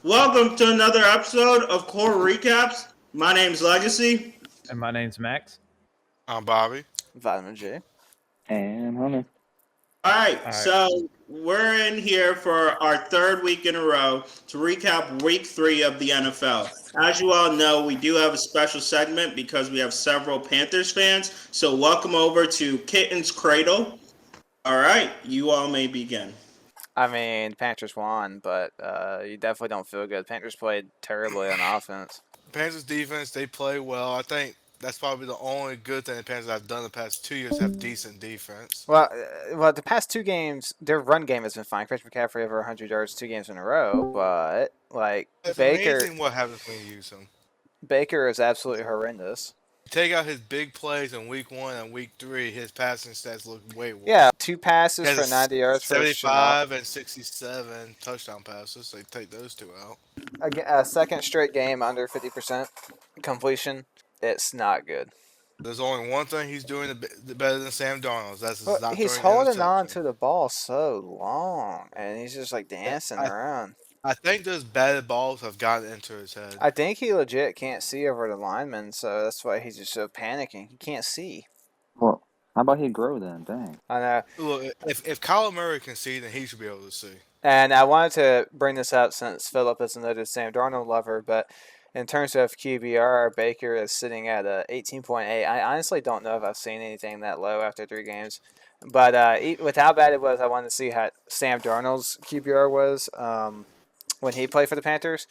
Welcome to another episode of Core Recaps. My name's Legacy. And my name's Max. I'm Bobby. Vitamin J. And Hunter. Alright, All right. so we're in here for our third week in a row to recap week 3 of the NFL. As you all know, we do have a special segment because we have several Panthers fans. So welcome over to Kitten's Cradle. Alright, you all may begin. I mean, Panthers won, but you definitely don't feel good. Panthers played terribly on offense. Panthers defense, they play well. I think that's probably the only good thing the Panthers have done the past 2 years, have decent defense. Well, the past two games, their run game has been fine. Christian McCaffrey over 100 yards 2 games in a row, but It's Baker, amazing what happens when you use him. Baker is absolutely horrendous. Take out his big plays in week 1 and week 3, his passing stats look way worse. Yeah, 2 passes He has for 90 yards for 75 and 67 touchdown passes. So you take those 2 out. a second straight game under 50% completion. It's not good. There's only one thing he's doing better than Sam Darnold. That's But not he's throwing holding on interception. to the ball so long, and he's just like dancing around. I think those batted balls have gotten into his head. I think he legit can't see over the lineman, so that's why he's just so panicking. He can't see. Well, how about he grow then? Dang. I know. Look, if Kyler Murray can see, then he should be able to see. And I wanted to bring this up since Philip is a noted Sam Darnold lover, but in terms of QBR, Baker is sitting at 18.8. I honestly don't know if I've seen anything that low after 3 games. But with how bad it was, I wanted to see how Sam Darnold's QBR was when he played for the Panthers.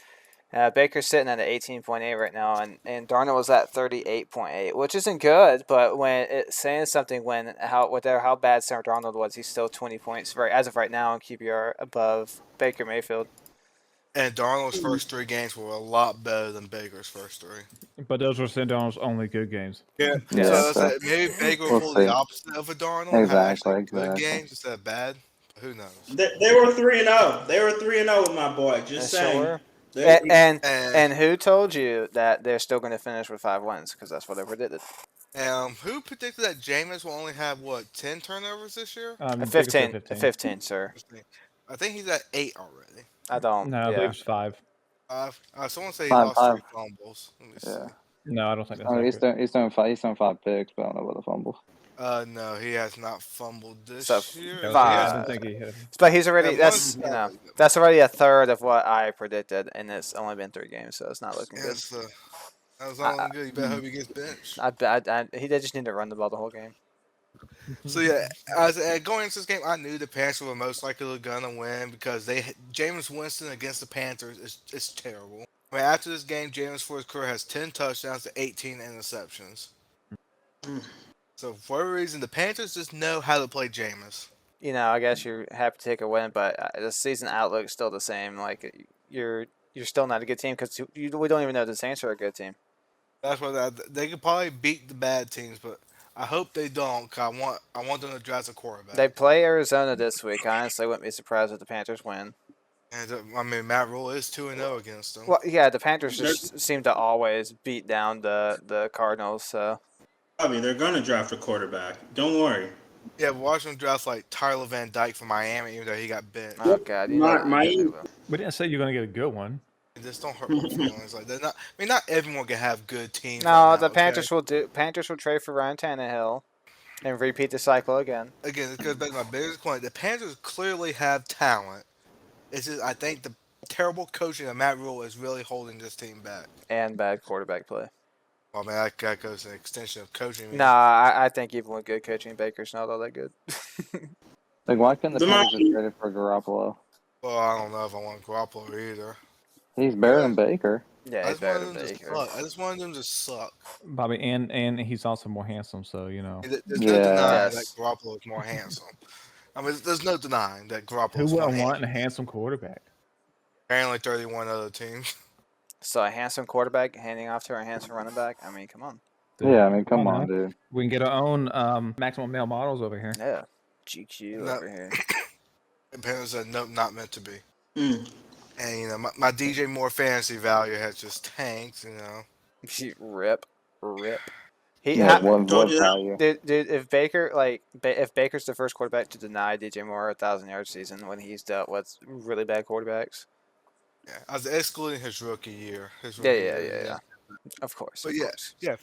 Baker's sitting at 18.8 right now, and Darnold was at 38.8, which isn't good. But when it's saying something, whatever how bad Sam Darnold was, he's still 20 points as of right now in QBR above Baker Mayfield. And Darnold's first 3 games were a lot better than Baker's first 3. But those were Darnold's only good games. Yeah, Yeah, so maybe Baker we'll will pull the see. opposite of a Darnold. And have actually Exactly. good games instead of bad. Who knows? They were 3-0. They were 3-0 with my boy. Just They saying. sure. They- And who told you that they're still going to finish with 5 wins? Because that's what they predicted. Who predicted that Jameis will only have 10 turnovers this year? Baker said 15, 15, sir. I think he's at 8 already. I don't. No, I believe Yeah. it's 5. Someone say he Five, lost 3 five. fumbles. Let me see. Yeah. No, I don't think that's Oh, he's accurate. doing 5. He's doing 5 picks, but I don't know about the fumbles. No, he has not fumbled this So, year. No, Five. I don't think he had. But he's already. Yeah, That's one- that's already a third of what I predicted, and it's only been 3 games, so it's not looking good. Yes, that was not looking good. You better hope he gets benched. He did just need to run the ball the whole game. So yeah, going into this game, I knew the Panthers were most likely gonna win because Jameis Winston against the Panthers is terrible. I mean, after this game, Jameis for his career has 10 touchdowns to 18 interceptions. So for whatever reason, the Panthers just know how to play Jameis. I guess you're happy to take a win, but the season outlook's still the same. Like you're still not a good team because we don't even know the Saints are a good team. That's why they could probably beat the bad teams, but I hope they don't. 'Cause I want them to draft a quarterback. They play Arizona this week. I honestly wouldn't be surprised if the Panthers win. And I mean, Matt Rule is 2-0 against them. Well, yeah, the Panthers just seem to always beat down the Cardinals. So Bobby, they're going to draft a quarterback. Don't worry. Yeah, but watch them draft like Tyler Van Dyke from Miami, even though he got bent. oh god, My- We didn't say you're going to get a good one. Just don't hurt my feelings. Like they're not. I mean, not everyone can have good teams. No, right now, the okay? Panthers will trade for Ryan Tannehill and repeat the cycle again. Again, it goes back to my biggest point. The Panthers clearly have talent. It's just I think the terrible coaching of Matt Rule is really holding this team back. And bad quarterback play. Well, I mean, that goes an extension of coaching. Nah, I think even with good coaching, Baker's not all that good. Like, why couldn't the The Panthers Mar- just trade it for Garoppolo? Well, I don't know if I want Garoppolo either. He's better than Baker. Yeah, I he's just better wanted than them to Baker. suck. I just wanted them to suck. Bobby, and he's also more handsome, so, you know. There's no Yeah. denying Yes. that Garoppolo is more handsome. I mean, there's no denying that Garoppolo Who is more wouldn't want a handsome. handsome quarterback? Apparently, 31 other teams. So a handsome quarterback handing off to a handsome running back. I mean, come on. Dude, Yeah, I mean, come now. on, dude. We can get our own maximum male models over here. Yeah, GQ No. over here. The Panthers said nope, not meant to be. Mm. And my DJ Moore fantasy value has just tanked. Rip. He, Yeah, ha- what Told you that. value? dude, if Baker if Baker's the first quarterback to deny DJ Moore a 1,000-yard season when he's dealt with really bad quarterbacks, Yeah, I was excluding his rookie year. Yeah. Of course. But Of yeah, course. yeah.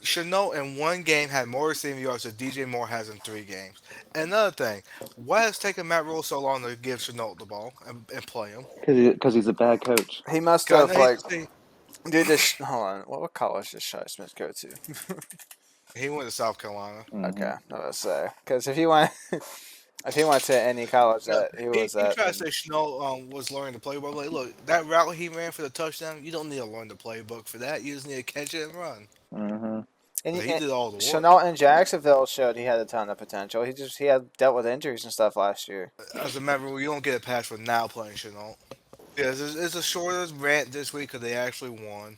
Chenault in one game had more receiving yards than DJ Moore has in 3 games. And another thing, why has it taken Matt Rule so long to give Chenault the ball and play him? Because he's a bad coach. He must 'Cause I have know like, he, dude. This hold on. What college does Shi Smith go to? he went to South Carolina. Mhm. Okay, I was say because if he went, if he went to any college No, that he he was at, tried to then- say Chenault was learning the playbook. Like, look, that route he ran for the touchdown, you don't need to learn the playbook for that. You just need to catch it and run. Mhm. and, But he did all the work. Chenault in Jacksonville showed he had a ton of potential. He had dealt with injuries and stuff last year. As a member, you don't get a pass for now playing Chenault. Yeah, it's a shorter rant this week because they actually won.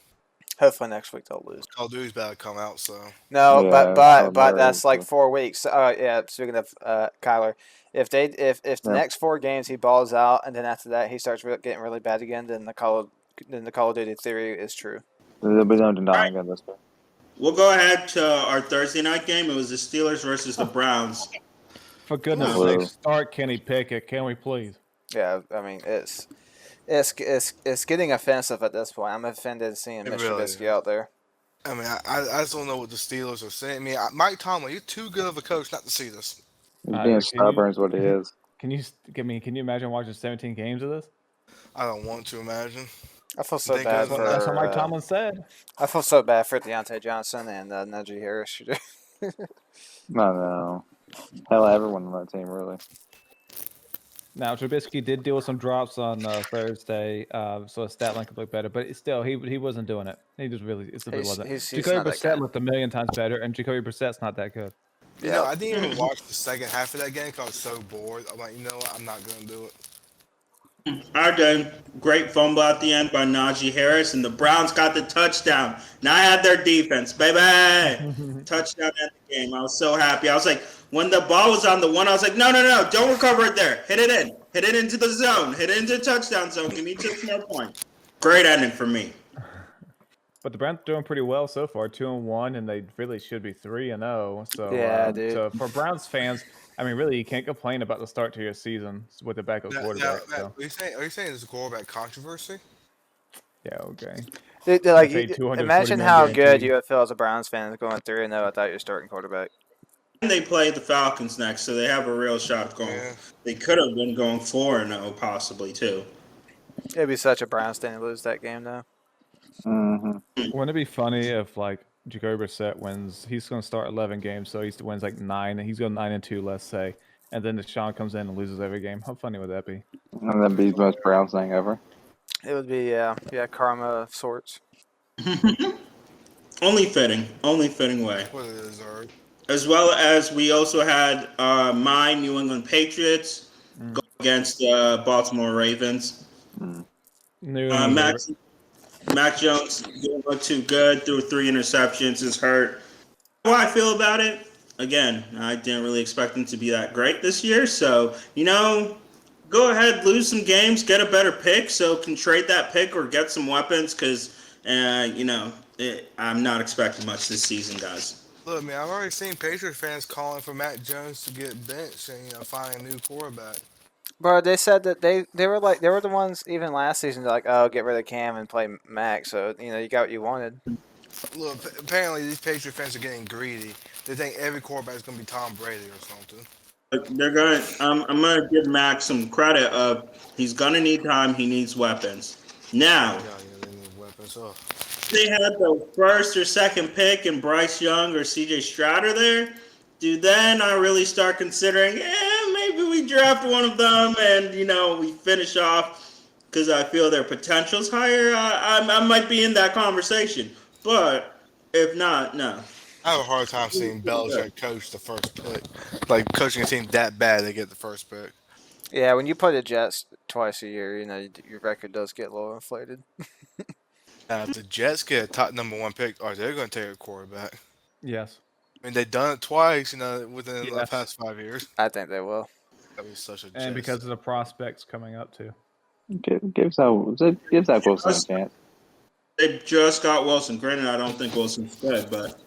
Hopefully next week they'll lose. Call of Duty's about to come out, so No, Yeah, but they're that's like able to. 4 weeks. Yeah. Speaking of Kyler, if the Yeah. next 4 games he balls out and then after that he starts getting really bad again, then the Call of Duty theory is true. There'll be no denying it this way. We'll go ahead to our Thursday night game. It was the Steelers versus the Browns. For goodness Hello. sake, start Kenny Pickett, can we please? Yeah, I mean it's getting offensive at this point. I'm offended seeing It Mitch really Trubisky is. out there. I mean, I just don't know what the Steelers are saying. I mean, Mike Tomlin, you're too good of a coach not to see this. He's Can being you- stubborn is what he is. Can you imagine watching 17 games of this? I don't want to imagine. I feel so They bad go- for. That's what Mike Tomlin said. I feel so bad for Deontay Johnson and Najee Harris. No. Hell, everyone on that team, really. Now Trubisky did deal with some drops on Thursday, so his stat line could look better. But still, he wasn't doing it. He just really wasn't. he's Jacoby not that Brissett guy. looked a million times better, and Jacoby Brissett's not that good. You know, I didn't even watch the second half of that game because I was so bored. I'm like, you know what? I'm not going to do it. All right, then. Great fumble at the end by Najee Harris, and the Browns got the touchdown. Now I had their defense, baby. Touchdown at the game. I was so happy. I was like, when the ball was on the one, I was like, no, don't recover it there. Hit it in. Hit it into the zone. Hit it into the touchdown zone. Give me 6 more points. Great ending for me. But the Browns are doing pretty well so far, 2-1, and they really should be 3-0. So Yeah, dude. So for Browns fans, I mean, really, you can't complain about the start to your season with the backup Now, quarterback. Matt, So are you saying there's a quarterback controversy? yeah, okay. Like, paid $240 imagine million how guaranteed. good you would feel as a Browns fan going 3-0 without your starting quarterback. And they play the Falcons next, so they have a real shot of going. Yeah. They could have been going 4-0 possibly too. It'd be such a Browns thing to lose that game, though. Mm-hmm. Wouldn't it be funny if like Jacoby Brissett wins? He's going to start 11 games, so he wins like 9, and he's going 9-2, let's say. And then Deshaun comes in and loses every game. How funny would that be? And that'd be the most Browns thing ever. It would be karma of sorts. Only fitting way. What it deserved. As well as we also had my New England Patriots go against the Baltimore Ravens. New Mac Jones didn't look too good, threw 3 interceptions, is hurt. How I feel about it? Again, I didn't really expect him to be that great this year. So, go ahead, lose some games, get a better pick so can trade that pick or get some weapons because, I'm not expecting much this season, guys. Look, man, I've already seen Patriots fans calling for Matt Jones to get benched and finding a new quarterback. Bro, they said that they were the ones even last season like, oh, get rid of Cam and play Mac. So you got what you wanted. Look, apparently these Patriot fans are getting greedy. They think every quarterback is going to be Tom Brady or something. I'm gonna give Max some credit of he's gonna need time, he needs weapons. Now, They need weapons. Oh. they had the first or second pick and Bryce Young or CJ Stroud are there, then I really start considering, maybe we draft one of them and, we finish off because I feel their potential's higher. I might be in that conversation. But if not, no. I have a hard time seeing Belichick coach the first pick. Like, coaching a team that bad, they get the first pick. Yeah, when you play the Jets twice a year, your record does get a little inflated. Now, if the Jets get a top number 1 pick, they're going to take a quarterback. Yes. I mean, they've done it twice, within the Yes. past 5 years. I think they will. That was such a And Jets. because of the prospects coming up too. Give Zach Wilson a chance. They just got Wilson. Granted, I don't think Wilson's good, but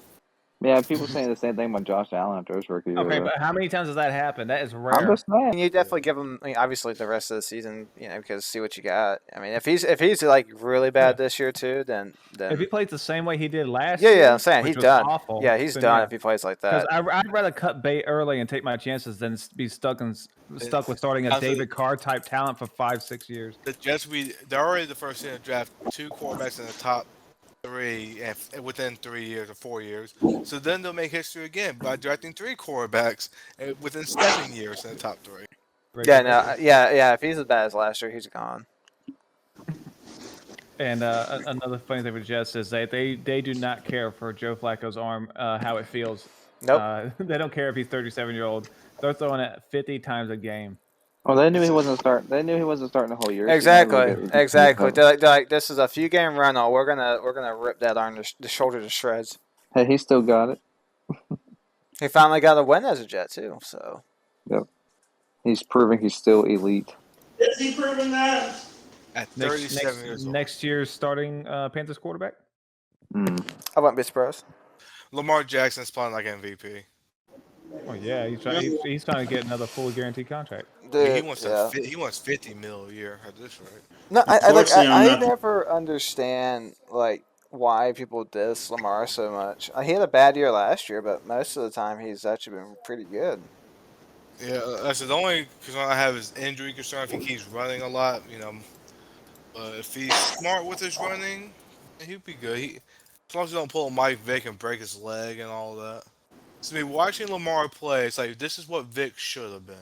Yeah, people saying the same thing about Josh Allen after his rookie year. Okay, though. but how many times does that happen? That is I'm rare. just saying. And you definitely give him, obviously, the rest of the season, because see what you got. I mean, if he's like really bad this year too, then If he plays the same way he did last yeah, year, I'm saying which he's was done. awful. Yeah, he's then done yeah. if he plays like Because that. I'd rather cut bait early and take my chances than be stuck with starting a Honestly- David Carr type talent for 5-6 years. The Jets, they're already the first team to draft 2 quarterbacks in the top 3 and within 3 years or 4 years. So then they'll make history again by drafting 3 quarterbacks within 7 years in the top 3. Yeah, no, yeah. If he's as bad as last year, he's gone. And another funny thing with Jets is they do not care for Joe Flacco's arm, how it feels. Nope. They don't care if he's 37-year-old. They're throwing it 50 times a game. Well, they knew he wasn't starting. They knew he wasn't starting the whole year. so Exactly. you might as well Exactly. get- They're like, this is a few game rental. We're gonna rip that arm the shoulder to shreds. Hey, he still got it. He finally got a win as a Jet too. So He's proving he's still elite. Is he proving that? At 37 years old. Next year's starting Panthers quarterback. Mm. I wouldn't be surprised. Lamar Jackson's playing like MVP. Oh yeah, he's trying to get another fully guaranteed contract. Dude, he wants yeah. he wants 50 mil a year at this rate. No, I Unfortunately, I'm not- never understand like why people diss Lamar so much. He had a bad year last year, but most of the time he's actually been pretty good. Yeah, that's the only concern I have is injury concern. If he keeps running a lot, if he's smart with his running, he'd be good. As long as he don't pull a Mike Vick and break his leg and all that. To me, watching Lamar play, it's like this is what Vick should have been.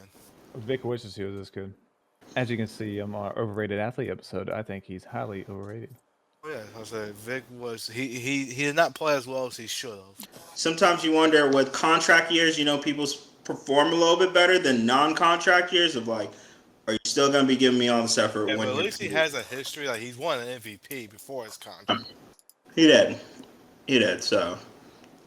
Vic wishes he was this good. As you can see, our overrated athlete episode, I think he's highly overrated. Yeah, I said Vic was he did not play as well as he should have. Sometimes you wonder with contract years, people perform a little bit better than non-contract years of like, are you still going to be giving me all this effort? Yeah, when but at you're least he has a history. Like he's won an MVP before his contract. He did. So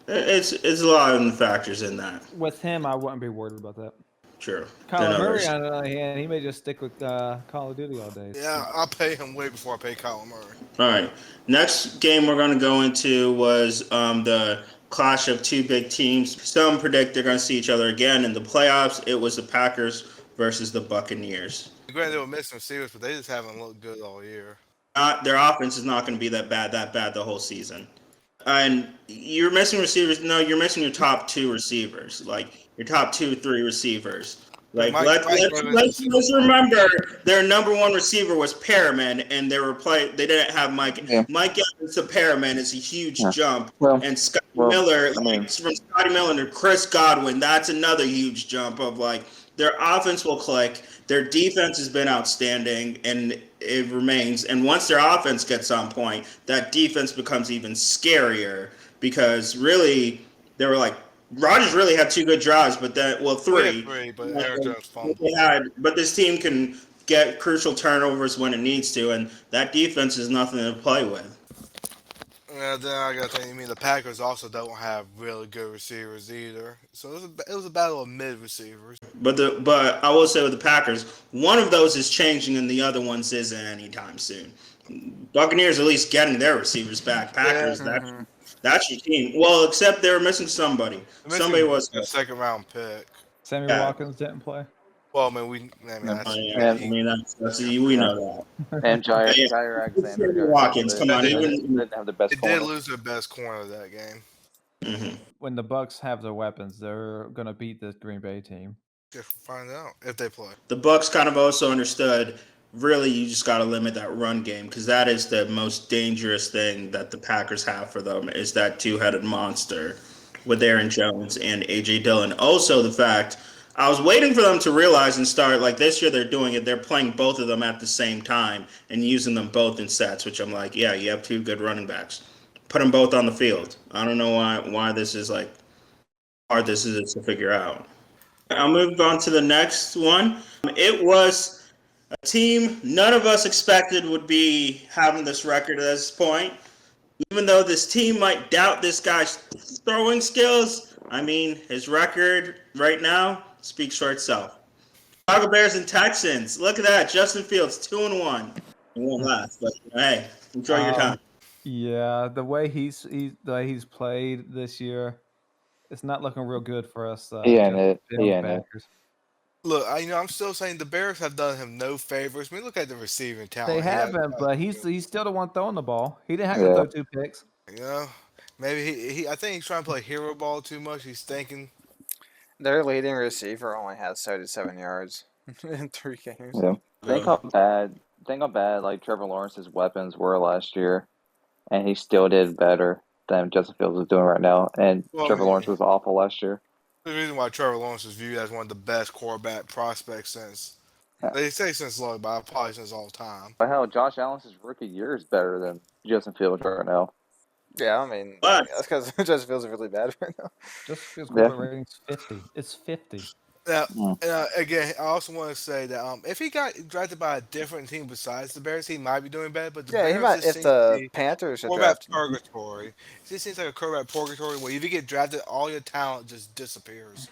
it's a lot of factors in that. With him, I wouldn't be worried about that. True. Kyler Then Murray, others. on the other hand, he may just stick with Call of Duty all day. Yeah, I'll pay him way before I pay Kyler Murray. All right. Next game we're going to go into was the clash of 2 big teams. Some predict they're going to see each other again in the playoffs. It was the Packers versus the Buccaneers. Granted, they were missing receivers, but they just haven't looked good all year. Their offense is not going to be that bad the whole season. And you're missing receivers. No, you're missing your top 2 receivers, like your top 2-3 receivers. Like let's remember their number 1 receiver was Perriman, and they didn't have Mike. Yeah. Mike Evans to Perriman is a huge jump, Well, and Scotty well, Miller, I mean- from Scotty Miller to Chris Godwin, that's another huge jump of like their offense will click. Their defense has been outstanding, and it remains. And once their offense gets on point, that defense becomes even scarier because really they were like Rodgers really had 2 good drives, but 3. But Aaron Jones fumbled. But this team can get crucial turnovers when it needs to, and that defense is nothing to play with. Yeah, then I gotta think. You mean the Packers also don't have really good receivers either. So it was a battle of mid receivers. But I will say with the Packers, one of those is changing, and the other ones isn't anytime soon. Buccaneers at least getting their receivers back. Packers, that's your team. Well, except they were missing somebody. Somebody was a 2nd round pick. Sammy Yeah. Watkins didn't play. Well, I mean, that's we know that. And Jair Yeah. Alexander. Watkins, come on, They even didn't have the best It did corner. lose their best corner of that game. When the Bucks have their weapons, they're gonna beat this Green Bay team. Guess we'll find out if they play. the Bucks kind of also understood. Really, you just got to limit that run game because that is the most dangerous thing that the Packers have for them is that 2-headed monster with Aaron Jones and AJ Dillon. Also, the fact I was waiting for them to realize and start like this year they're doing it. They're playing both of them at the same time and using them both in sets, which I'm like, yeah, you have 2 good running backs. Put them both on the field. I don't know why this is like hard this is to figure out. I'll move on to the next one. It was a team none of us expected would be having this record at this point. Even though this team might doubt this guy's throwing skills, I mean, his record right now speaks for itself. Chicago Bears and Texans. Look at that. Justin Fields, 2-1. It won't last, but hey, enjoy your time. Yeah, the way he's played this year, It's not looking real good for us. He ain't Justin it. Fields He ain't it. backers. Look, I'm still saying the Bears have done him no favors. I mean, look at the receiving talent. They he has. haven't, but he's still the one throwing the ball. He didn't have to Yeah. throw 2 picks. You know, maybe I think he's trying to play hero ball too much. He's thinking. Their leading receiver only has 37 yards in 3 games. Yeah. Think how bad like Trevor Lawrence's weapons were last year, and he still did better than Justin Fields is doing right now. And Well, Trevor Lawrence was awful last year. The reason why Trevor Lawrence is viewed as one of the best quarterback prospects since they say since long, but probably since all time. But hell, Josh Allen's rookie year is better than Justin Fields right now. Yeah, I mean, But- that's because Justin Fields is really bad right now. Just Fields' Yeah. quarterback rating's 50. It's 50. Now, Mm. again, I also want to say that if he got drafted by a different team besides the Bears, he might be doing better. But the Yeah, he Bears might just if seem the to be Panthers had quarterback drafted. purgatory. It just seems like a quarterback purgatory where if you get drafted, all your talent just disappears.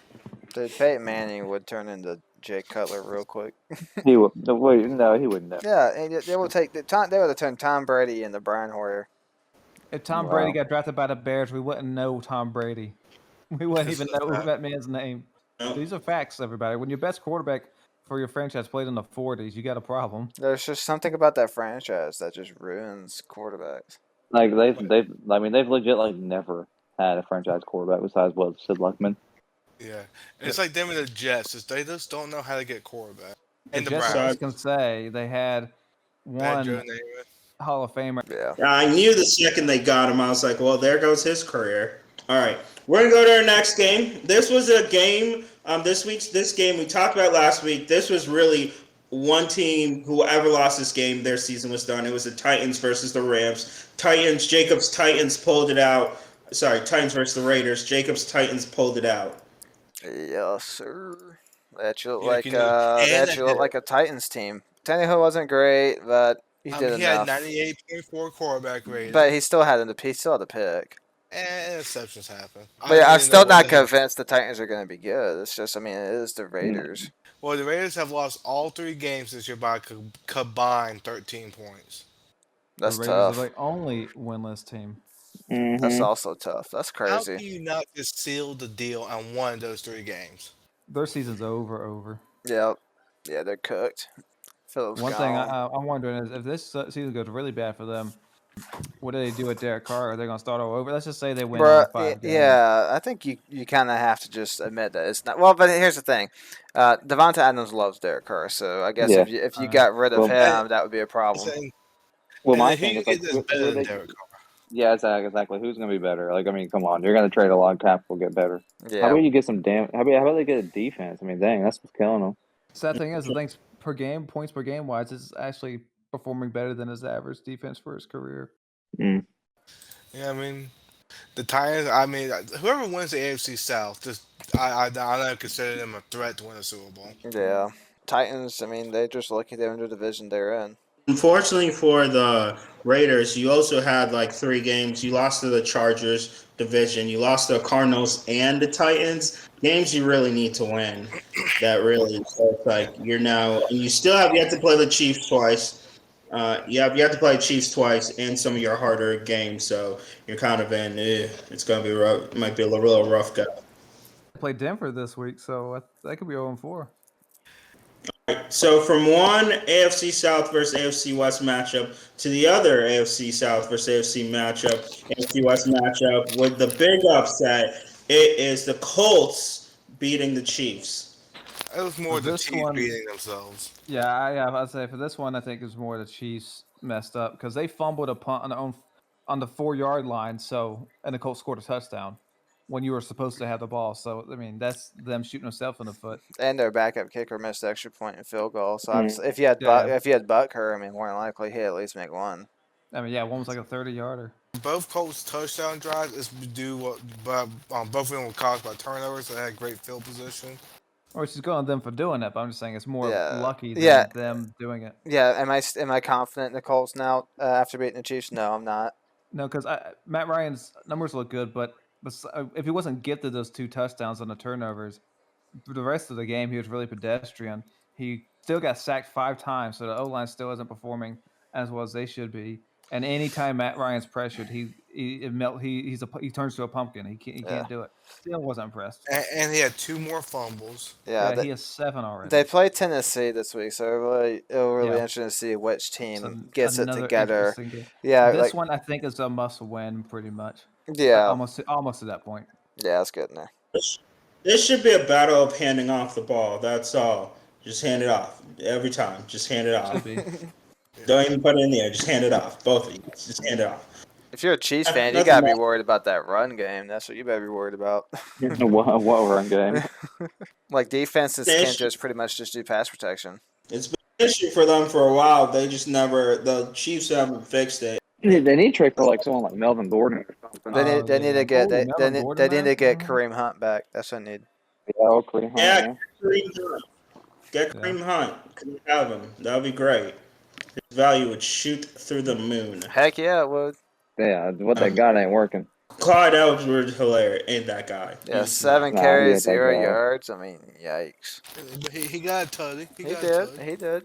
Dude, Peyton Manning would turn into Jake Cutler real quick. He would. No, wait, no, he wouldn't. Yeah, and they would take they would have turned Tom Brady into Brian Hoyer. If Tom Wow. Brady got drafted by the Bears, we wouldn't know Tom Brady. We wouldn't even know that man's name. No. These are facts, everybody. When your best quarterback for your franchise played in the 40s, you got a problem. There's just something about that franchise that just ruins quarterbacks. Like they've legit like never had a franchise quarterback besides Sid Luckman. Yeah, it's like them and the Jets. They just don't know how to get quarterback. And the Jets Browns. can say they had Bad Joe one Namath. Hall of Famer. Yeah. I knew the second they got him, I was like, well, there goes his career. All right, we're going to go to our next game. This was a game, this game we talked about last week. This was really one team, whoever lost this game, their season was done. It was the Titans versus the Rams. Jacobs Titans pulled it out. Sorry, Titans versus the Raiders. Jacobs Titans pulled it out. Yes, sir. They actually look Yeah, like you know, and they actually look like a Titans team. Tannehill wasn't great, but he did He had enough. 98.4 quarterback rating. But he still had the pick. And interceptions happen. But yeah, I'm don't still even know not what the heck- convinced the Titans are going to be good. It's just, I mean, it is the Raiders. Well, the Raiders have lost all 3 games this year by a combined 13 points. That's the Raiders tough. are the only winless team. That's also tough. That's How crazy. can you not just seal the deal on one of those 3 games? Their season's over. Yep. Yeah, they're cooked. Phillips One gone. thing I'm wondering is if this season goes really bad for them, what do they do with Derek Carr? Are they going to start all over? Let's just say they win Bruh, 5 games. yeah, I think you kind of have to just admit that it's not. Well, but here's the thing, Devonta Adams loves Derek Carr, so I guess Yeah. if you got rid of Well, him, that would be a problem. Saying, Well, and my then thing who is like, is who better are than they? Derek Carr? Yeah, exactly. Who's gonna be better? Like, I mean, come on, you're gonna trade a lot of capital, get better. How Yeah, about you get some How about they get a defense? I mean, dang, that's what's killing them. Sad thing is, the things per game, points per game wise, is actually performing better than his average defense for his career. Yeah, I mean, the Titans. I mean, whoever wins the AFC South, just I don't consider them a threat to win a Super Bowl. yeah. Titans. I mean, they just lucky they're in the division they're in. Unfortunately for the Raiders, you also had like 3 games. You lost to the Chargers division. You lost to the Cardinals and the Titans. Games you really need to win. That really, so it's like you're now, and you still have yet to play the Chiefs twice. You have to play Chiefs twice in some of your harder games. So you're kind of in. It's gonna be rough. It might be a little rough go. They play Denver this week, so that could be 0-4. So from one AFC South versus AFC West matchup to the other AFC South versus AFC West matchup with the big upset, it is the Colts beating the Chiefs. It was more the This Chiefs one- beating themselves. Yeah, I'd say for this one, I think it's more the Chiefs messed up because they fumbled a punt on the 4-yard line, and the Colts scored a touchdown when you were supposed to have the ball. So I mean, that's them shooting themselves in the foot. And their backup kicker missed the extra point and field goal. So Mm. obviously, if you had Butker, I mean, more than likely he'd at least make one. I mean, yeah, one was like a 30-yarder. Both Colts touchdown drives is due both of them were caused by turnovers. They had great field position. Or she's going on them for doing it, but I'm just saying it's more Yeah. lucky than Yeah. them doing it. Yeah, am I confident in the Colts now after beating the Chiefs? No, I'm not. No, because Matt Ryan's numbers look good, but if he wasn't gifted those 2 touchdowns on the turnovers, for the rest of the game he was really pedestrian. He still got sacked 5 times, so the O-line still isn't performing as well as they should be. And anytime Matt Ryan's pressured, he turns to a pumpkin. He can't do it. Still wasn't impressed. And he had 2 more fumbles. Yeah, he has 7 already. they play Tennessee this week, so it'll really Yeah. interesting to see which team So gets it another together. interesting game. Yeah, This like one I think is a must-win, pretty much. yeah, Almost to that point. yeah, that's good in there. This should be a battle of handing off the ball. That's all. Just hand it off every time. Just hand it off. Should be. Don't even put it in the air. Just hand it off. Both of you. Just hand it off. If you're a Chiefs fan, you Nothing gotta be wrong. worried about that run game. That's what you better be worried about. What run game? Like defenses The can issue- just pretty much just do pass protection. It's been an issue for them for a while. They just never. The Chiefs haven't fixed it. They need to trade for like someone like Melvin Gordon or something. They need to get Melvin they Gordon, need to man? get Kareem Hunt back. That's what I need. Yeah, Kareem Hunt, Yeah. yeah. Kareem Hunt. Get Kareem Hunt. Can you have him? That would be great. His value would shoot through the moon. Heck yeah, it would. Yeah, what they got ain't working. Clyde Edwards Hilaire ain't that guy. Yeah, He's 7 Nah, carries, he ain't that 0 guy. yards. I mean, yikes. But he got a tutty. He got a did. tutty. He did.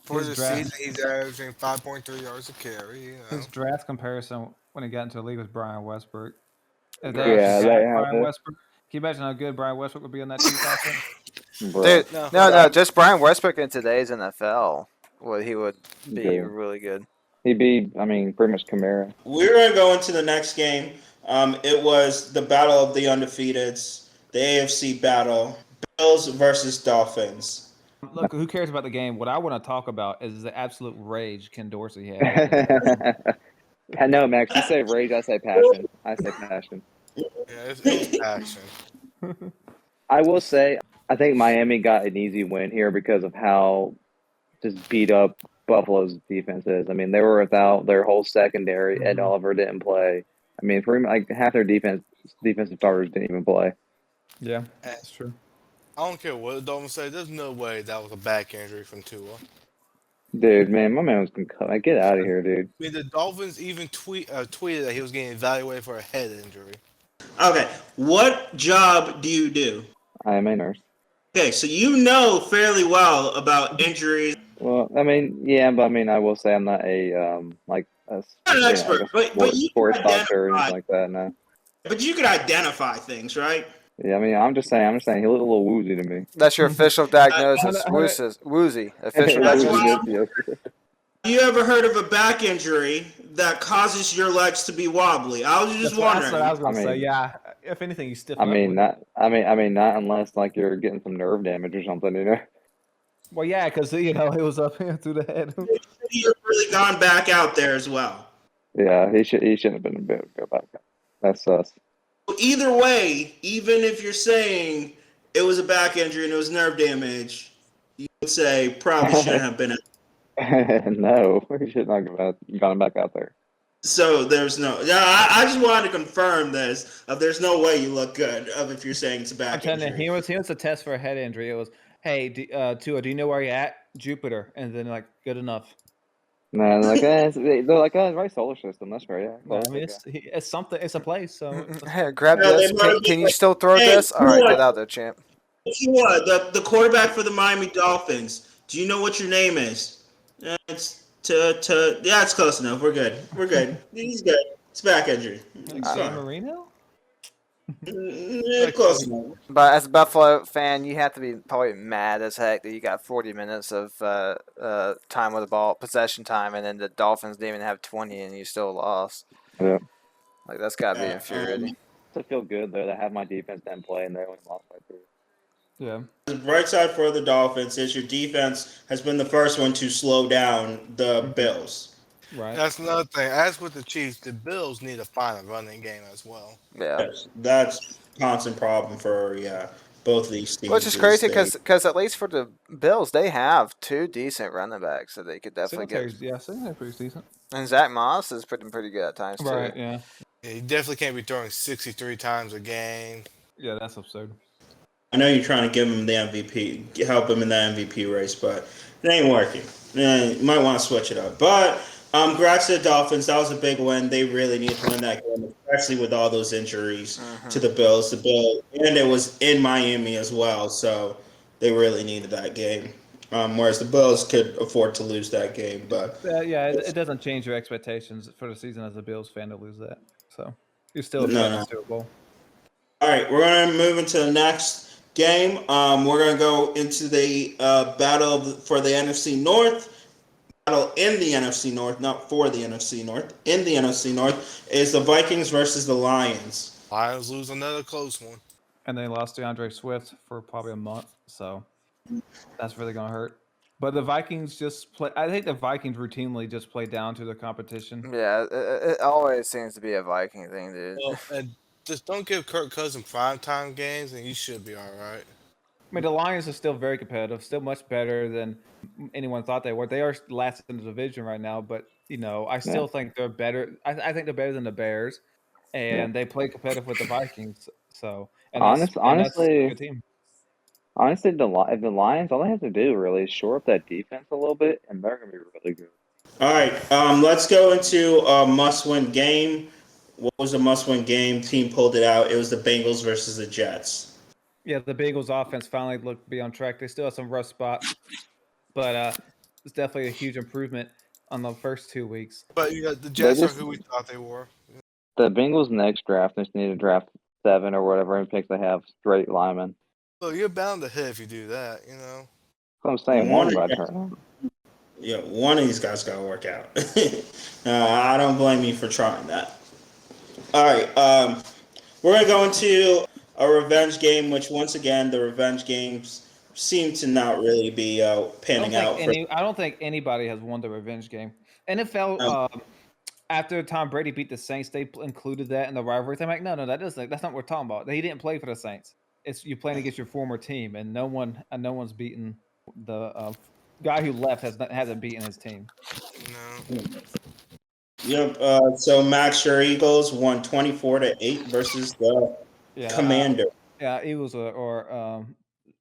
For His the draft- season, he's averaging 5.3 yards a carry. You know. His draft comparison when he got into the league was Brian Westbrook. If Yeah, actually had they have Brian it. Westbrook. Can you imagine how good Brian Westbrook would be on that Chiefs offense? Bro. Dude, No. no, just Brian Westbrook in today's NFL. He would be Yeah. really good. He'd be, I mean, pretty much Kamara. We're going to go into the next game. It was the battle of the undefeateds, the AFC battle, Bills versus Dolphins. Look, who cares about the game? What I want to talk about is the absolute rage Ken Dorsey had. I know, Max. You say rage, I say passion. I say passion. Yeah, it's action. I will say, I think Miami got an easy win here because of how just beat up Buffalo's defense is. I mean, they were without their whole secondary. Ed Mhm. Oliver didn't play. I mean, for like half their defensive starters didn't even play. Yeah, that's true. I don't care what the Dolphins say. There's no way that was a back injury from Tua. Dude, man, my man was concussed. Like, get out of here, dude. I mean, the Dolphins even tweeted that he was getting evaluated for a head injury. Okay, what job do you do? I am a nurse. Okay, so you know fairly well about injuries. Well, I mean, yeah, but I mean, I will say I'm not a like a, Not an you know, expert, like a but you sports can doctor or identify- anything like that. No. But you can identify things, right? Yeah, I mean, I'm just saying, he looked a little woozy to me. That's your official diagnosis. hold on. Woozy. Official That's diagnosis. why- Have you ever heard of a back injury that causes your legs to be wobbly? I was just That's what I wondering. was going to I say. mean- Yeah, if anything, you stiffen I up mean, with- not unless like you're getting some nerve damage or something, you know. Well, yeah, because it was up here through the head. You've really gone back out there as well. Yeah, he shouldn't have been able to go back. That's sus. Either way, even if you're saying it was a back injury and it was nerve damage, you would say probably shouldn't have been. No, he should not have gone back out there. So there's no. Yeah, I just wanted to confirm this. There's no way you look good if you're saying it's a I'm back telling you, injury. he was a test for a head injury. It was, hey, Tua, do you know where you're at? Jupiter. And then, like, good enough. No, they're like, they're like, it's right solar system. That's right. Yeah. Well, I mean, it's something. It's a place. So Hey, grab Yeah, this. they might Can be you like, still throw hey, this? All right, Tua. get out there, champ. Tua, the quarterback for the Miami Dolphins. Do you know what your name is? It's yeah, it's close enough. We're good. He's good. It's back injury. It's Dan fine. Marino. Close enough. But as a Buffalo fan, you have to be probably mad as heck that you got 40 minutes of time with the ball, possession time, and then the Dolphins didn't even have 20, and you still lost. Yeah. Like that's gotta be Yeah, infuriating. I feel good though to have my defense didn't play and they only lost by 3. Yeah. The bright side for the Dolphins is your defense has been the first one to slow down the Bills. Right. That's another thing. As with the Chiefs, the Bills need to find a running game as well. Yeah. That's a constant problem for both of these teams. Which is crazy they- because at least for the Bills, they have 2 decent running backs that they could definitely get. Singletary's pretty decent. And Zach Moss is pretty good at times too. Right. Yeah. Yeah, you definitely can't be throwing 63 times a game. Yeah, that's absurd. I know you're trying to give him the MVP, help him in the MVP race, but it ain't working. You might want to switch it up. But congrats to the Dolphins. That was a big win. They really needed to win that game, especially with all those injuries to the Bills. And it was in Miami as well, so they really needed that game. whereas the Bills could afford to lose that game. But Yeah, it doesn't change your expectations for the season as a Bills fan to lose that. So you're still No, expecting no. Super Bowl. All right, we're going to move into the next game. We're going to go into the battle for the NFC North. Battle in the NFC North, not for the NFC North. In the NFC North is the Vikings versus the Lions. Lions lose another close one. And they lost DeAndre Swift for probably a month, so that's really gonna hurt. But the Vikings just play. I think the Vikings routinely just play down to the competition. Yeah, it always seems to be a Viking thing, dude. Well, and just don't give Kirk Cousins primetime games, and you should be all right. I mean, the Lions are still very competitive, still much better than anyone thought they were. They are last in the division right now, but I still think they're better. I think they're better than the Bears, and they play competitive with the Vikings. So, and that's a Honestly, good team. honestly, if the Lions, all they have to do really is shore up that defense a little bit, and they're gonna be really good. All right, let's go into a must-win game. What was a must-win game? Team pulled it out. It was the Bengals versus the Jets. Yeah, the Bengals offense finally looked to be on track. They still have some rough spots, but it's definitely a huge improvement on the first 2 weeks. But the Jets are just- who we thought they were. The Bengals next draft just need to draft 7 or whatever and picks they have straight linemen. Well, you're bound to hit if you do that, you know. That's what I'm saying. One One by of turn. Yeah, one of these guys got to work out. I don't blame you for trying that. All right, we're going to go into a revenge game, which once again, the revenge games seem to not really be panning out. I don't think anybody has won the revenge game. NFL, after Tom Brady beat the Saints, they included that in the rivalry. I'm like, no, that's not what we're talking about. He didn't play for the Saints. It's you playing against your former team, and no one's beaten the guy who left hasn't beaten his team. No. Yep. So Max, your Eagles won 24-8 versus the Commander. Eagles or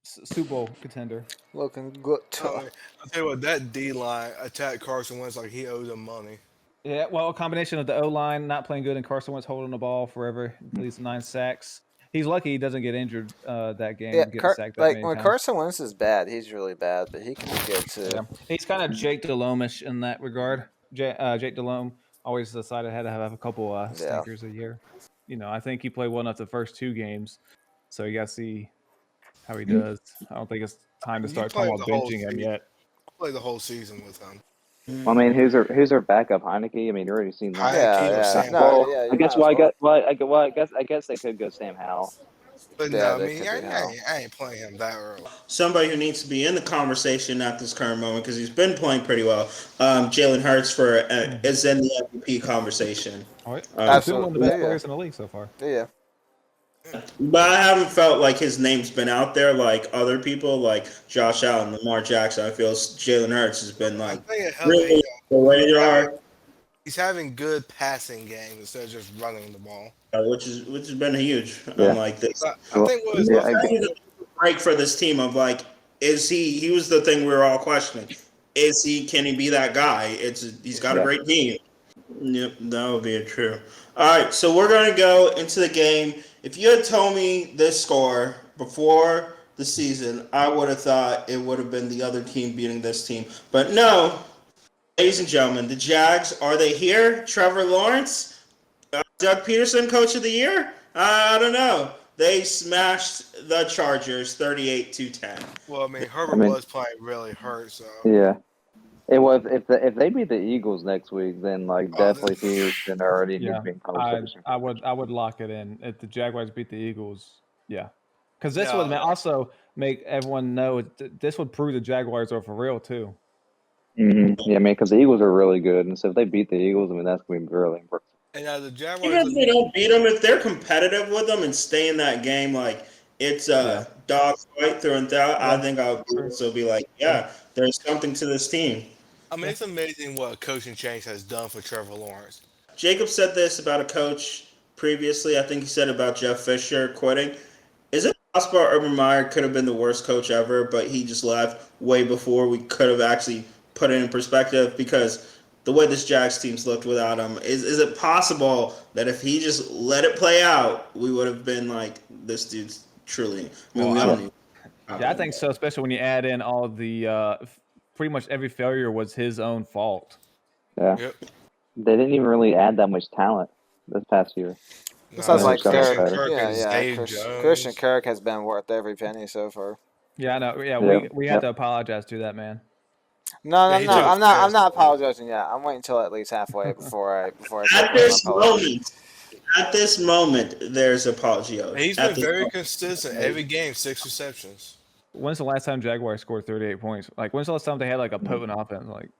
Super Bowl contender. Looking good. I'll tell you what, that D line attacked Carson Wentz like he owed them money. Yeah, well, a combination of the O line not playing good and Carson Wentz holding the ball forever, at least 9 sacks. He's lucky he doesn't get injured that game. Yeah, Getting sacked that like many when times. Carson Wentz is bad, he's really bad, but he can be good too. Yeah. He's kind of Jake Delhomme-ish in that regard. Jake Delhomme always decided had to have a couple stinkers a year. I think he played well enough the first 2 games, so you got to see how he does. I don't think it's time to start talking about benching him yet. Play the whole season with him. I mean, who's our backup? Heineke. I mean, you already seen that. I guess. I guess they could go Sam Howell. But Yeah, no, I they mean, could be I ain't playing him that early. Somebody who needs to be in the conversation at this current moment because he's been playing pretty well. Jalen Hurts is in the MVP conversation. All right. Absolutely. One of the best players in the league so far. Yeah. But I haven't felt like his name's been out there like other people, like Josh Allen, Lamar Jackson. I feel Jalen Hurts has been like really the radar, He's having good passing games instead of just running the ball. which has been huge. Yeah. Like this. But I think what Yeah, I think the break for this team of like, is he was the thing we were all questioning. Can he be that guy? He's got a great team. Yep, that would be true. All right, so we're gonna go into the game. If you had told me this score before the season, I would have thought it would have been the other team beating this team. But no, ladies and gentlemen, the Jags, are they here? Trevor Lawrence? Doug Peterson, Coach of the Year? I don't know. They smashed the Chargers 38-10. Well, I mean, Herbert was playing really hurt, so. Yeah. It was if they beat the Eagles next week, then definitely Houston already needs to be in conversation. I would lock it in if the Jaguars beat the Eagles. Yeah, because this No. would also make everyone know this would prove the Jaguars are for real too. Mm-hmm. Yeah, I mean, because the Eagles are really good, and so if they beat the Eagles, I mean, that's going to be really impressive. And the Even Jaguars. if they don't beat them, if they're competitive with them and stay in that game, like it's a dog fight through and through, I think I would also be like, yeah, there's something to this team. I mean, it's amazing what a coaching change has done for Trevor Lawrence. Jacob said this about a coach previously. I think he said about Jeff Fisher quitting. Is it possible Urban Meyer could have been the worst coach ever, but he just left way before we could have actually put it in perspective? Because the way this Jags team's looked without him, is it possible that if he just let it play out, we would have been like, this dude's truly? I mean, we all knew. Yeah, I think so, especially when you add in all the pretty much every failure was his own fault. Yeah. Yep. They didn't even really add that much talent this past year. Besides, Yeah, like it's gotten Kirk, better. Christian Kirk has been worth every penny so far. Yeah, I know. Yeah, Yep, we had to apologize to that man. No, Yeah, no, he no. took I'm a not. I'm chance. not apologizing yet. I'm waiting until at least halfway before I start At putting my this apology. moment, at this moment, there's apology owed. He's At been this very moment. consistent every game, 6 receptions. When's the last time Jaguars scored 38 points? Like, when's the last time they had like a potent offense? Like,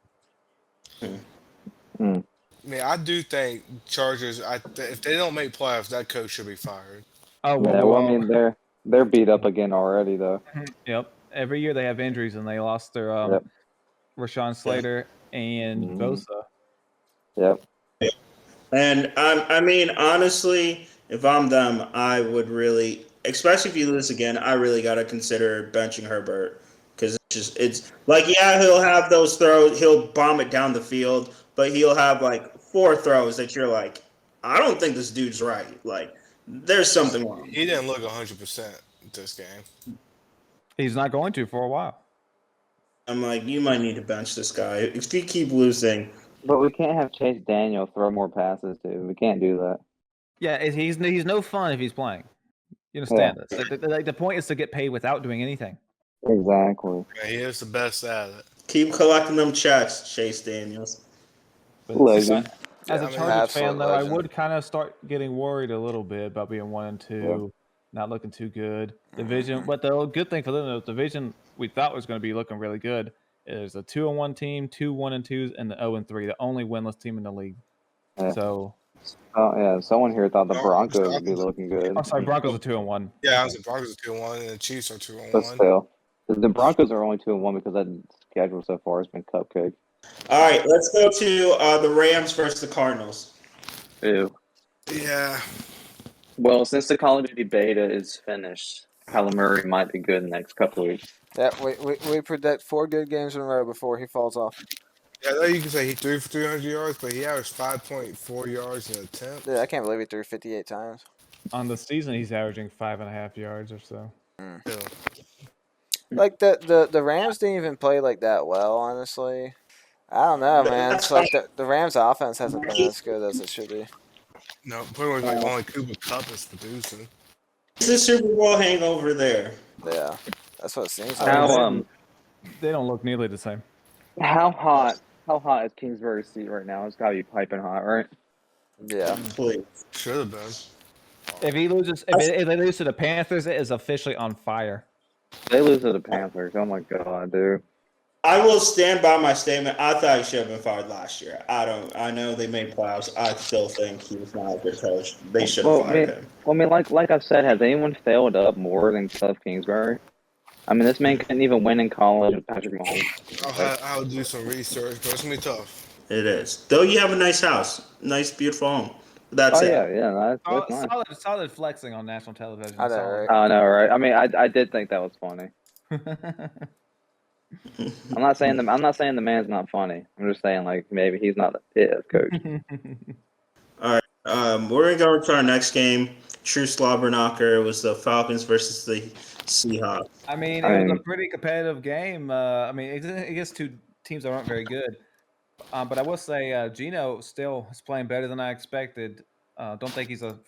Mm. I mean, I do think Chargers. If they don't make playoffs, that coach should be fired. oh Yeah, well, I mean, they're beat up again already, though. yep. Every year they have injuries, and they lost their Yep. Rashawn Slater and Mhm. Bosa. Yep. And I mean, honestly, if I'm them, I would really, especially if you lose again, I really got to consider benching Herbert because it's like, yeah, he'll have those throws, he'll bomb it down the field, but he'll have like 4 throws that you're like, I don't think this dude's right. Like, there's something wrong. He didn't look 100% this game. He's not going to for a while. I'm like, you might need to bench this guy if you keep losing. But we can't have Chase Daniel throw more passes, dude. We can't do that. Yeah, he's no fun if he's playing. You understand this? Like the point is to get paid without doing anything. Exactly. Yeah, he is the best at it. Keep collecting them checks, Chase Daniels. But Legend. as Yeah, a I mean, Chargers fan, absolute though, I legend. would kind of start getting worried a little bit about being 1-2, not looking too good. Division, but the good thing for them is the division we thought was going to be looking really good is a 2-1 team, 2 1-2s, and the 0-3, the only winless team in the league. Yeah. So, Oh yeah, someone here thought the No, Broncos would be looking good, I'm sorry, Broncos are 2-1. Yeah, I was the Broncos are 2-1 and the Chiefs are but 2-1. still, the Broncos are only 2-1 because that schedule so far has been cupcake. All right, let's go to the Rams versus the Cardinals. Ew. Yeah. Well, since the Call of Duty beta is finished, Kyler Murray might be good in the next couple of weeks. Yeah, we predict 4 good games in a row before he falls off. Yeah, I know you can say he threw for 300 yards, but he averaged 5.4 yards in attempt. Dude, I can't believe he threw 58 times. On the season, he's averaging 5.5 yards or so. Yeah. Like the Rams didn't even play like that well, honestly. I don't know, man. It's like the Rams offense hasn't been as good as it should be. No, pretty much like only Cooper Cup is producing. Is the Super Bowl hangover there? Yeah, that's what it seems like. How They don't look nearly the same. how hot is Kingsbury seat right now? It's got to be piping hot, right? Yeah. Please. Should have been. If he loses, if they lose to the Panthers, it is officially on fire. They lose to the Panthers. Oh my god, dude. I will stand by my statement. I thought he should have been fired last year. I know they made playoffs. I still think he was not a good coach. They should have fired him. Well, I mean, like I've said, has anyone failed up more than Cliff Kingsbury? I mean, this man couldn't even win in college with Patrick Mahomes. I'll do some research, but it's gonna be tough. It is. Though you have a nice house, nice, beautiful home. That's Oh it. yeah, that's nice. Solid flexing on national television. I know, Solid. right? I know, right? I mean, I did think that was funny. I'm not saying the man's not funny. I'm just saying like maybe he's not it as coach. We're gonna go to our next game. True slobber knocker. It was the Falcons versus the Seahawks. I mean, it was a pretty competitive game. I mean, it gets 2 teams that aren't very good. But I will say, Gino still is playing better than I expected. Don't think he's going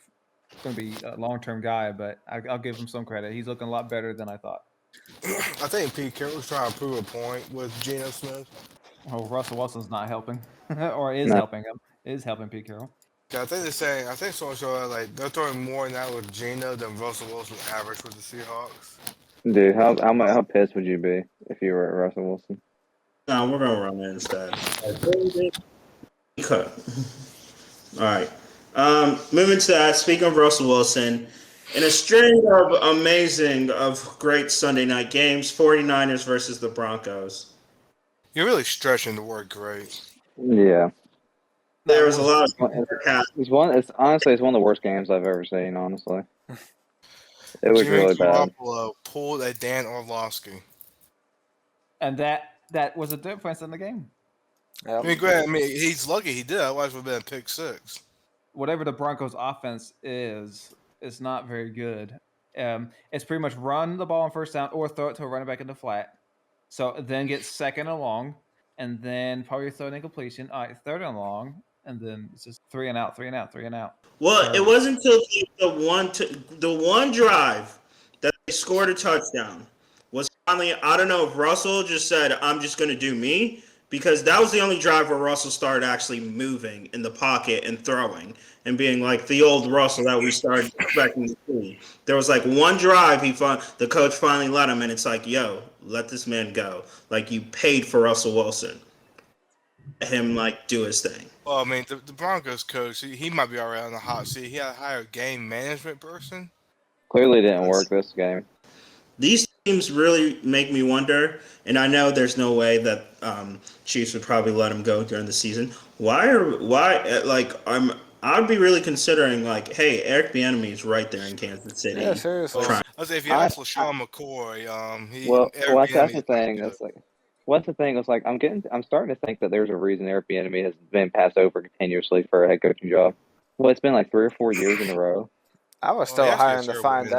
to be a long-term guy, but I'll give him some credit. He's looking a lot better than I thought. I think Pete Carroll's trying to prove a point with Geno Smith. Oh, Russell Wilson's not helping, or is No. helping him. Is helping Pete Carroll. I think they're saying. I think someone showed that, like they're throwing more now with Geno than Russell Wilson average with the Seahawks. Dude, how pissed would you be if you were Russell Wilson? No, we're gonna run it instead. Okay. All right. Moving to that. Speaking of Russell Wilson, in a string of great Sunday night games, 49ers versus the Broncos. You're really stretching the word great. Yeah, There was a lot of it's one of the worst games I've ever seen. Honestly, it was Jimmy really bad. Garoppolo pulled a Dan Orlovsky. And that was a difference in the game. Yep. I mean, granted, he's lucky he did. Otherwise, it would have been a pick 6. Whatever the Broncos' offense is, it's not very good. It's pretty much run the ball on first down or throw it to a running back in the flat. So then get second and long, and then probably third and completion. All right, third and long, and then it's just 3 and out, 3 and out, 3 and out. Well, So- it wasn't until the one drive that they scored a touchdown was finally. I don't know if Russell just said, "I'm just going to do me," because that was the only drive where Russell started actually moving in the pocket and throwing and being like the old Russell that we started expecting to see. There was like one drive the coach finally let him, and it's like, "Yo, let this man go. Like you paid for Russell Wilson. Let him like do his thing." Well, I mean, the Broncos coach, he might be already on the hot seat. He had to hire a game management person. Clearly didn't work this game. These teams really make me wonder, and I know there's no way that Chiefs would probably let him go during the season. I'd be really considering like, hey, Eric Bieniemy is right there in Kansas City. Yeah, seriously. Trying- I was if you ask LaShawn McCoy, That's the thing. It's like, what's the thing? It's like I'm starting to think that there's a reason Eric Bieniemy has been passed over continuously for a head coaching job. Well, it's been like 3 or 4 years in a row. I was Well, still he has to be a hiring to terrible find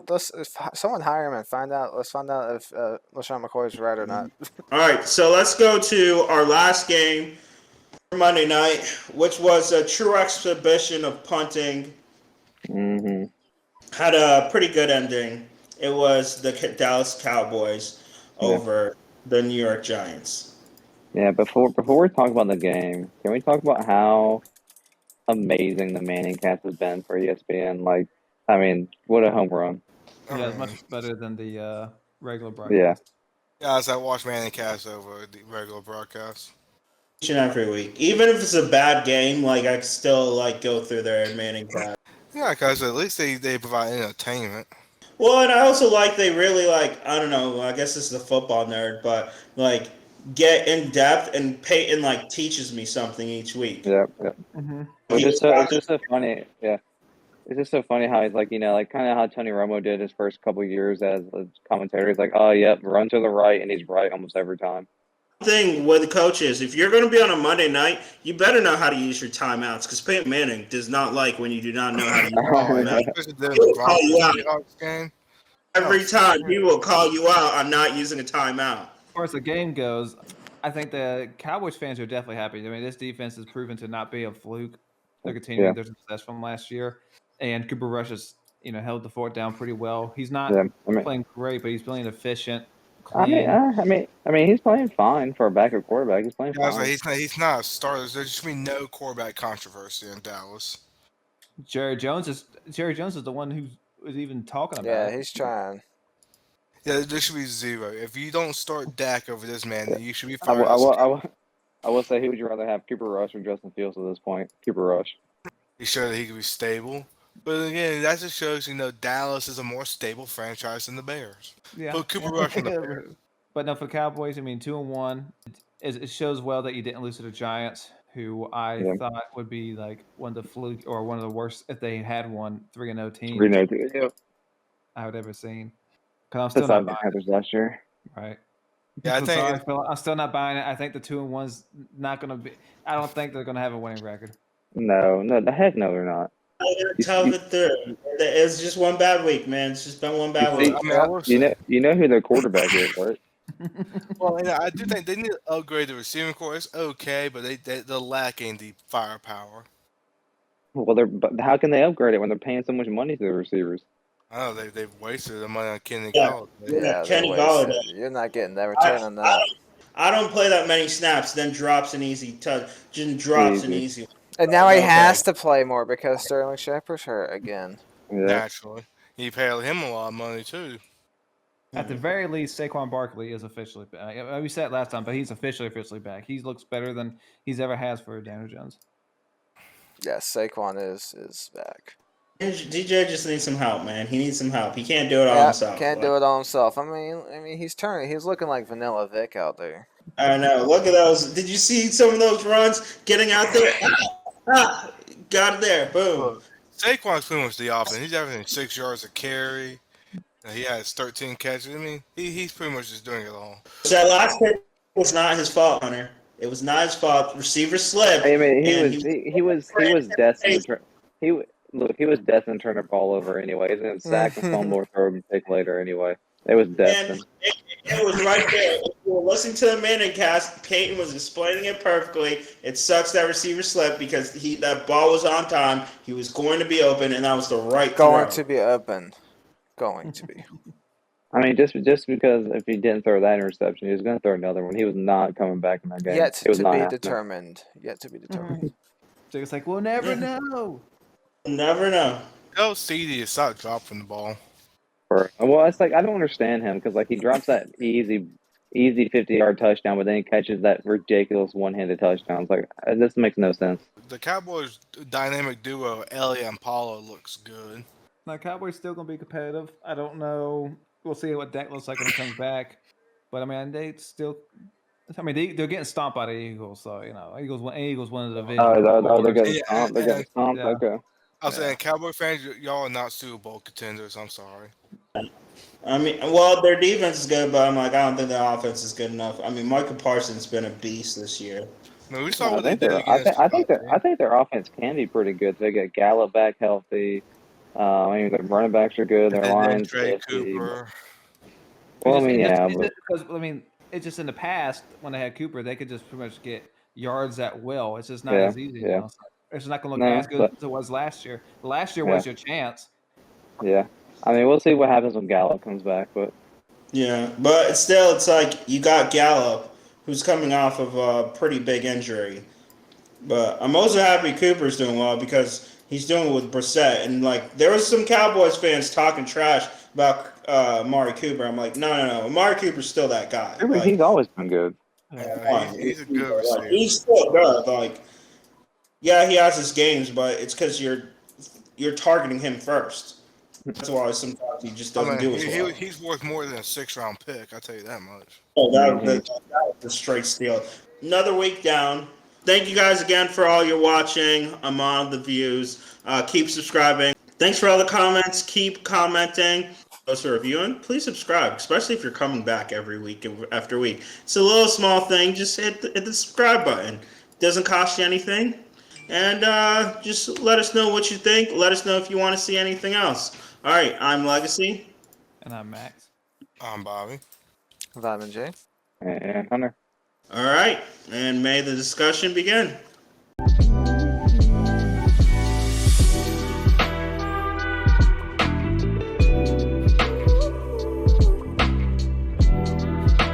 manager. out. Someone hire him and find out. Let's find out if LaShawn McCoy's right or not. All right, so let's go to our last game for Monday night, which was a true exhibition of punting. Hmm. Had a pretty good ending. It was the Dallas Cowboys over the New York Giants. Yeah. Before we talk about the game, can we talk about how amazing the Manning cast has been for ESPN? Like, I mean, what a home run! Yeah, it's much better than the regular Yeah. broadcast. Yeah, as I watch Manning cast over the regular broadcast. Each and every week, even if it's a bad game, like I still like go through their Manning cast. Yeah, because at least they provide entertainment. Well, and I also like they really like I don't know. I guess this is a football nerd, but like get in depth and Peyton like teaches me something each week. Yeah. Mm-hmm. It's just so funny. Yeah. It's just so funny how he's like, like kind of how Tony Romo did his first couple years as a commentator. He's like, oh, yep, run to the right, and he's right almost every time. Thing with the coaches, if you're going to be on a Monday night, you better know how to use your timeouts because Peyton Manning does not like when you do not know how to use your timeouts. Especially during the He'll call you out. Broncos game. Every time he will call you out on not using a timeout. As far as the game goes, I think the Cowboys fans are definitely happy. I mean, this defense has proven to not be a fluke. They're continuing their success from last year, and Cooper Rush has held the fort down pretty well. He's not playing great, but he's playing efficient. I mean, he's playing fine for a backup quarterback. He's playing Yeah, fine. he's not a starter. There should be no quarterback controversy in Dallas. Jerry Jones is the one who was even talking about Yeah, it. he's trying. Yeah, there should be zero. If you don't start Dak over this man, then you should be I fired. will say, who would you rather have, Cooper Rush or Justin Fields at this point? Cooper Rush. He showed that he could be stable. But again, that just shows, Dallas is a more stable franchise than the Bears. Yeah. Put Cooper Rush in the Bears. But no, for the Cowboys, I mean, 2-1. It shows well that you didn't lose to the Giants, who I thought would be like one of the fluke or one of the worst if they had one 3-0 team 3-0. I would ever seen. Because I'm still not Besides the buying Panthers last year. it, right? Yeah, I I'm think sorry, Phil, I'm still not buying it. I think the 2-1's not going to be. I don't think they're going to have a winning record. No, the heck no, they're not. Tell the third. It's just one bad week, man. It's just been one bad week. You know who their quarterback is, right? Well, I do think they need to upgrade the receiving core. It's okay, but they're lacking the firepower. Well, but how can they upgrade it when they're paying so much money to the receivers? Oh, they've wasted the money on Kenny Yeah. Galladay. Yeah, Kenny they're wasted. Galladay. You're not getting that return on that. I don't play that many snaps, then drops an easy touch. Just drops an easy. And now he Okay. has to play more because Sterling Shepard's hurt again. Yeah. Naturally. You pay him a lot of money, too. At the very least, Saquon Barkley is officially back. We said it last time, but he's officially back. He looks better than he's ever has for Daniel Jones. Yes, Saquon is back. DJ just needs some help, man. He needs some help. He can't do it all Yeah, himself. can't do it all himself. I mean, he's turning. He's looking like Vanilla Vic out there. I know. Look at those. Did you see some of those runs getting out there? Got it there. Boom. Saquon's pretty much the offense. He's averaging 6 yards a carry. He has 13 catches. I mean, he's pretty much just doing it all. So that last hit was not his fault, Hunter. It was not his fault. Receiver slipped. I mean, and he was destined to turn. look, he was destined to turn the ball over anyway. He's gonna sack and fumble or throw a pick later anyway. It was And destined. it was right there. If you were listening to the minute cast, Peyton was explaining it perfectly. It sucks that receiver slipped because that ball was on time. He was going to be open, and that was the right Going throw. to be open. Going to be. I mean, just because if he didn't throw that interception, he was gonna throw another one. He was not coming back in that game. Yet It was to not be happening. determined. Yet to be determined. Jake's like, we'll never know. Never know. Tell CD to stop dropping the ball. Well, it's like I don't understand him because like he drops that easy 50-yard touchdown, but then he catches that ridiculous one-handed touchdown. It's like this makes no sense. The Cowboys' dynamic duo, Elliott and Paulo, looks good. Now, Cowboys still gonna be competitive. I don't know. We'll see what Dak looks like when he comes back. But I mean, they still. I mean, they're getting stomped by the Eagles, so you know, Eagles won the division. They're getting Yeah, stomped. They're getting stomped. yeah. Okay. I was saying, Cowboy fans, y'all are not Super Bowl contenders. I'm sorry. I mean, well, their defense is good, but I'm like, I don't think their offense is good enough. I mean, Michael Parsons been a beast this year. I mean, we saw I what they think did their against. I think their offense can be pretty good. They get Gallup back healthy. I mean, their running backs are good. Their and then lines Trey iffy. Cooper. Well, I mean, yeah, but because I mean, it's just in the past when they had Cooper, they could just pretty much get yards at will. It's just not Yeah, as easy yeah. now. So it's not going to look No, as good but- as it was last year. Last year was your chance. yeah. I mean, we'll see what happens when Gallup comes back, but Yeah, but still, it's like you got Gallup, who's coming off of a pretty big injury. But I'm also happy Cooper's doing well because he's doing it with Brissett. And like, there was some Cowboys fans talking trash about Amari Cooper. I'm like, no. Amari Cooper's still that guy. Like, he's always been good. He's a good receiver. He's still good. Like, yeah, he has his games, but it's because you're targeting him first. That's why sometimes he just doesn't do as well. He's worth more than a 6th-round pick. I tell you that much. Oh, that was a straight steal. Another week down. Thank you guys again for all your watching. I'm on the views. Keep subscribing. Thanks for all the comments. Keep commenting. Those who are reviewing, please subscribe, especially if you're coming back every week after week. It's a little small thing. Just hit the subscribe button. Doesn't cost you anything. And just let us know what you think. Let us know if you want to see anything else. All right, I'm Legacy. And I'm Max. I'm Bobby. Vitamin J. And Hunter. All right, and may the discussion begin.